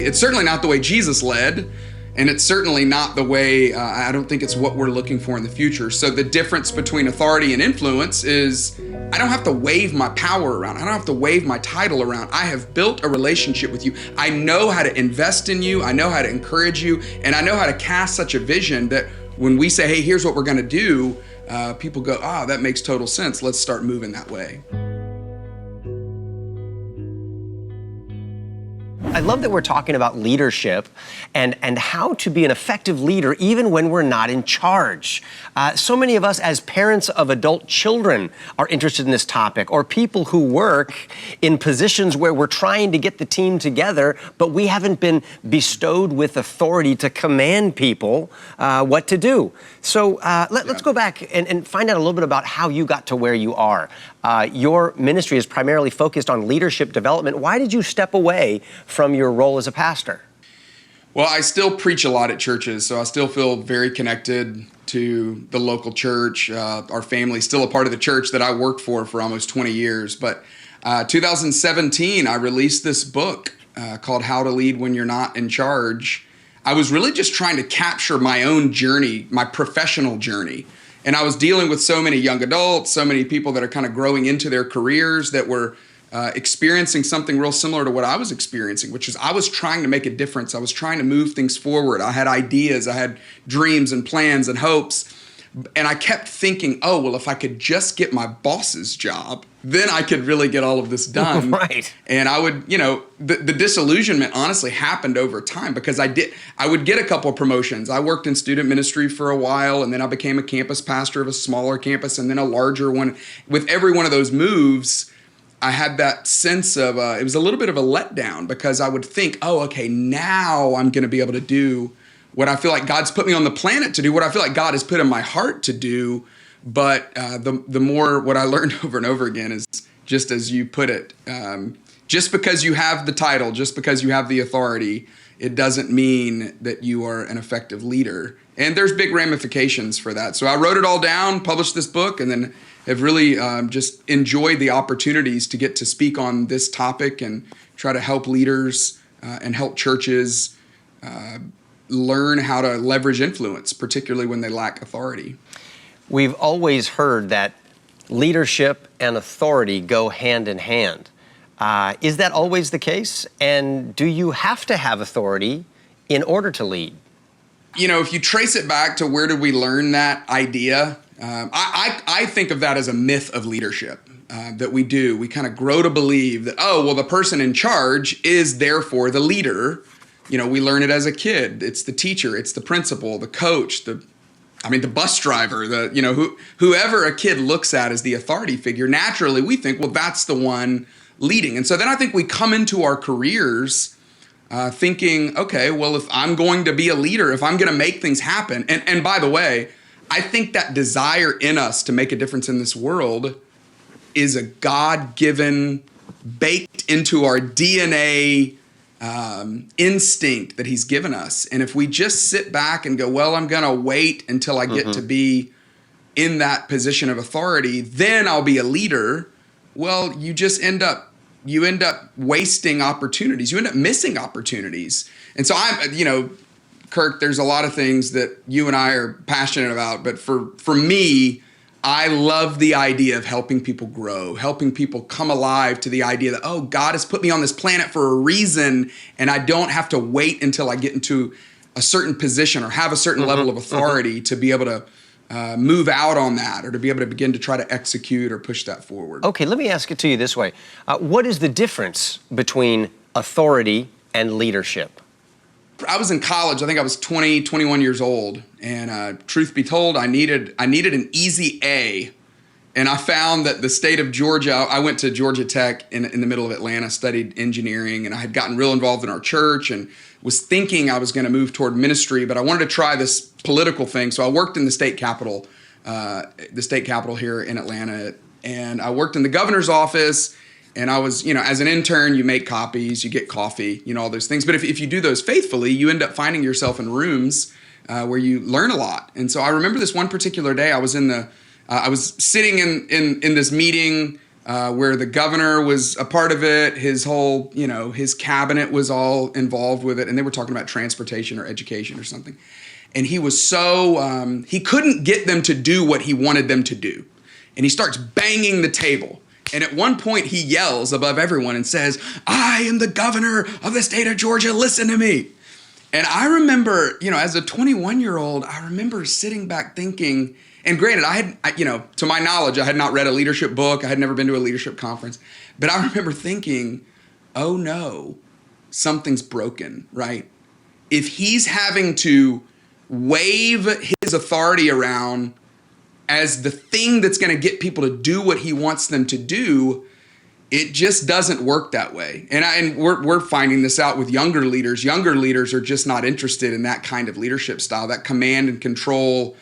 It's certainly not the way Jesus led, and it's certainly not the way, I don't think it's what we're looking for in the future. So the difference between authority and influence is I don't have to wave my power around. I don't have to wave my title around. I have built a relationship with you. I know how to invest in you. I know how to encourage you. And I know how to cast such a vision that when we say, hey, here's what we're going to do, people go, oh, that makes total sense. Let's start moving that way. I love that we're talking about leadership and how to be an effective leader even when we're not in charge. So many of us as parents of adult children are interested in this topic, or people who work in positions where we're trying to get the team together, but we haven't been bestowed with authority to command people what to do. So let's go back and find out a little bit about how you got to where you are. Your ministry is primarily focused on leadership development. Why did you step away from your role as a pastor? Well, I still preach a lot at churches, so I still feel very connected to the local church. Our family's still a part of the church that I worked for almost 20 years. But 2017, I released this book called How to Lead When You're Not in Charge. I was really just trying to capture my own journey, my professional journey. And I was dealing with so many young adults, so many people that are kind of growing into their careers that were experiencing something real similar to what I was experiencing, which is I was trying to make a difference. I was trying to move things forward. I had ideas, I had dreams and plans and hopes. And I kept thinking, oh, well, if I could just get my boss's job, then I could really get all of this done. Right. And I would, the disillusionment honestly happened over time because I would get a couple of promotions. I worked in student ministry for a while, and then I became a campus pastor of a smaller campus and then a larger one. With every one of those moves, I had that sense of, it was a little bit of a letdown because I would think, oh, okay, now I'm going to be able to do what I feel like God's put me on the planet to do, what I feel like God has put in my heart to do. But the more what I learned over and over again is just as you put it, just because you have the title, just because you have the authority, it doesn't mean that you are an effective leader. And there's big ramifications for that. So I wrote it all down, published this book, and then have really just enjoyed the opportunities to get to speak on this topic and try to help leaders and help churches learn how to leverage influence, particularly when they lack authority. We've always heard that leadership and authority go hand in hand. Is that always the case? And do you have to have authority in order to lead? If you trace it back to where did we learn that idea, I think of that as a myth of leadership that we do. We kind of grow to believe that, oh, well, the person in charge is therefore the leader. We learn it as a kid. It's the teacher, it's the principal, the coach, the bus driver, whoever a kid looks at as the authority figure. Naturally, we think, well, that's the one leading. And so then I think we come into our careers thinking, okay, well, if I'm going to be a leader, if I'm going to make things happen, and by the way, I think that desire in us to make a difference in this world is a God-given, baked into our DNA instinct that he's given us. And if we just sit back and go, well, I'm going to wait until I get to be in that position of authority, then I'll be a leader. Well, you just end up wasting opportunities. You end up missing opportunities. And so Kirk, there's a lot of things that you and I are passionate about, but for me, I love the idea of helping people grow, helping people come alive to the idea that, oh, God has put me on this planet for a reason, and I don't have to wait until I get into a certain position or have a certain level of authority to be able to move out on that or to be able to begin to try to execute or push that forward. Okay, let me ask it to you this way. What is the difference between authority and leadership? I was in college. I think I was 20, 21 years old. And truth be told, I needed an easy A. And I found that the state of Georgia, I went to Georgia Tech in the middle of Atlanta, studied engineering, and I had gotten real involved in our church and was thinking I was going to move toward ministry, but I wanted to try this political thing. So I worked in the state capitol here in Atlanta. And I worked in the governor's office. And I was, as an intern, you make copies, you get coffee, all those things. But if you do those faithfully, you end up finding yourself in rooms where you learn a lot. And so I remember this one particular day, I was sitting in this meeting where the governor was a part of it. His whole, his cabinet was all involved with it. And they were talking about transportation or education or something. And he was so, he couldn't get them to do what he wanted them to do. And he starts banging the table. And at one point he yells above everyone and says, "I am the governor of the state of Georgia, listen to me." And I remember, as a 21-year-old, I remember sitting back thinking, and granted, to my knowledge, I had not read a leadership book. I had never been to a leadership conference. But I remember thinking, oh no, something's broken, right? If he's having to wave his authority around as the thing that's going to get people to do what he wants them to do, it just doesn't work that way. And we're finding this out with younger leaders. Younger leaders are just not interested in that kind of leadership style, that command and control.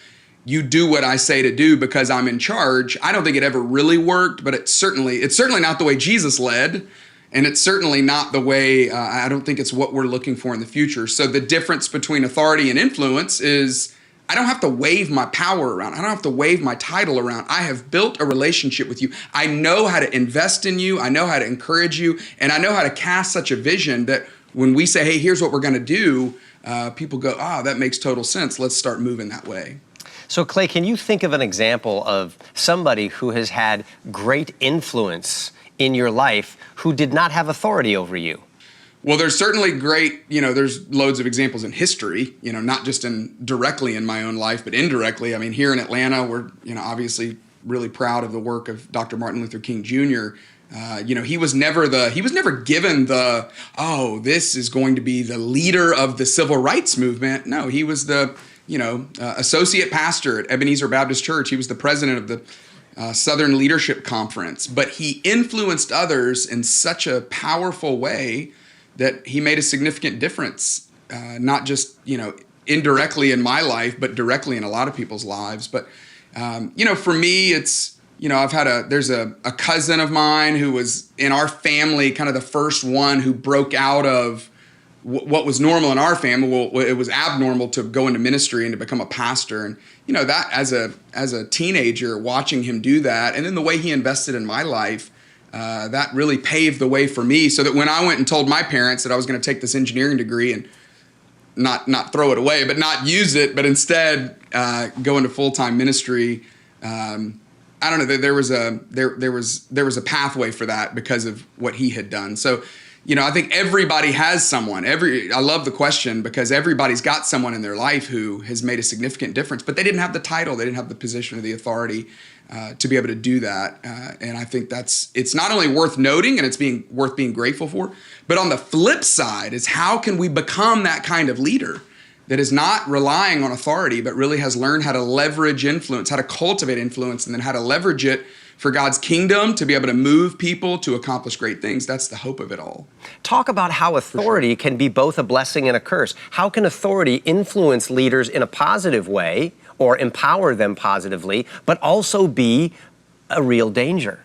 You do what I say to do because I'm in charge. I don't think it ever really worked, but it's certainly not the way Jesus led. And it's certainly not the way, I don't think it's what we're looking for in the future. So the difference between authority and influence is I don't have to wave my power around. I don't have to wave my title around. I have built a relationship with you. I know how to invest in you. I know how to encourage you. And I know how to cast such a vision that when we say, hey, here's what we're going to do, people go, that makes total sense. Let's start moving that way. So, Clay, can you think of an example of somebody who has had great influence in your life who did not have authority over you? Well, there's certainly great, there's loads of examples in history, not just directly in my own life, but indirectly. I mean, here in Atlanta, we're, obviously really proud of the work of Dr. Martin Luther King Jr. He was never given this is going to be the leader of the civil rights movement. No, he was the, associate pastor at Ebenezer Baptist Church. He was the president of the Southern Leadership Conference, but he influenced others in such a powerful way that he made a significant difference, not just, indirectly in my life, but directly in a lot of people's lives. But, for me, it's, there's a cousin of mine who was in our family, kind of the first one who broke out of what was normal in our family. Well, it was abnormal to go into ministry and to become a pastor. And, that as a teenager, watching him do that, and then the way he invested in my life, that really paved the way for me, so that when I went and told my parents that I was going to take this engineering degree and not throw it away, but not use it, but instead go into full-time ministry, I don't know, there was a pathway for that because of what he had done. So, I think everybody has someone. I love the question because everybody's got someone in their life who has made a significant difference, but they didn't have the title, they didn't have the position or the authority to be able to do that. And I think it's not only worth noting and it's worth being grateful for, but on the flip side is how can we become that kind of leader that is not relying on authority, but really has learned how to leverage influence, how to cultivate influence, and then how to leverage it for God's kingdom to be able to move people to accomplish great things. That's the hope of it all. Talk about how authority can be both a blessing and a curse. How can authority influence leaders in a positive way or empower them positively, but also be a real danger?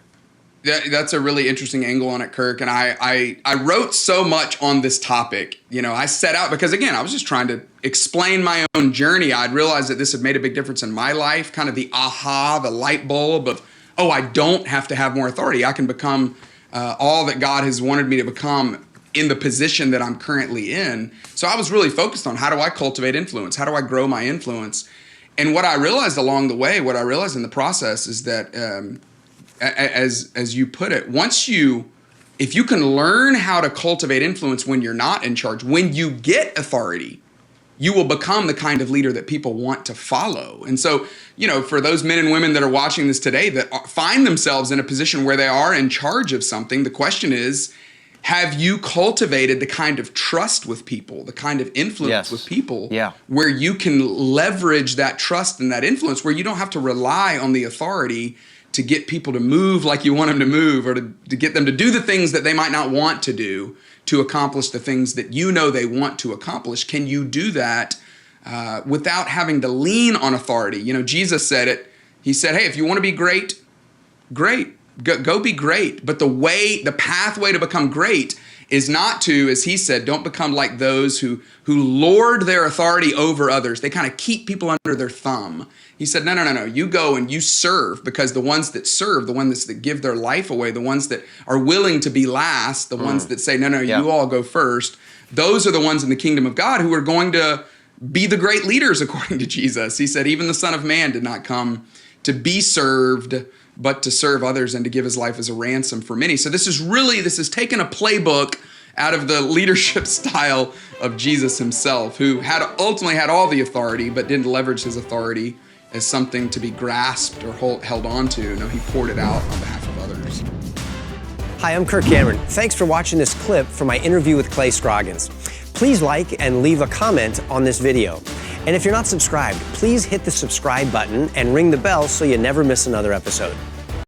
That's a really interesting angle on it, Kirk. And I wrote so much on this topic. I set out because, again, I was just trying to explain my own journey. I'd realized that this had made a big difference in my life, kind of the light bulb of, I don't have to have more authority. I can become all that God has wanted me to become in the position that I'm currently in. So I was really focused on how do I cultivate influence? How do I grow my influence? And what I realized along the way, what I realized in the process is that, as you put it, if you can learn how to cultivate influence when you're not in charge, when you get authority, you will become the kind of leader that people want to follow. And so, for those men and women that are watching this today that find themselves in a position where they are in charge of something, the question is, have you cultivated the kind of trust with people, the kind of influence with people where you can leverage that trust and that influence, where you don't have to rely on the authority to get people to move like you want them to move, or to get them to do the things that they might not want to do to accomplish the things that they want to accomplish? Can you do that without having to lean on authority? Jesus said it. He said, hey, if you want to be great, go be great. But the pathway to become great is not to, as he said, don't become like those who lord their authority over others. They kind of keep people under their thumb. He said, no. You go and you serve, because the ones that serve, the ones that give their life away, the ones that are willing to be last, the ones that say, no, you all go first, those are the ones in the kingdom of God who are going to be the great leaders, according to Jesus. He said, even the Son of Man did not come to be served, but to serve others and to give his life as a ransom for many. So this is taking a playbook out of the leadership style of Jesus himself, who ultimately had all the authority, but didn't leverage his authority as something to be grasped or held on to. No, he poured it out on behalf of others. Hi, I'm Kirk Cameron. Thanks for watching this clip from my interview with Clay Scroggins. Please like and leave a comment on this video. And if you're not subscribed, please hit the subscribe button and ring the bell so you never miss another episode.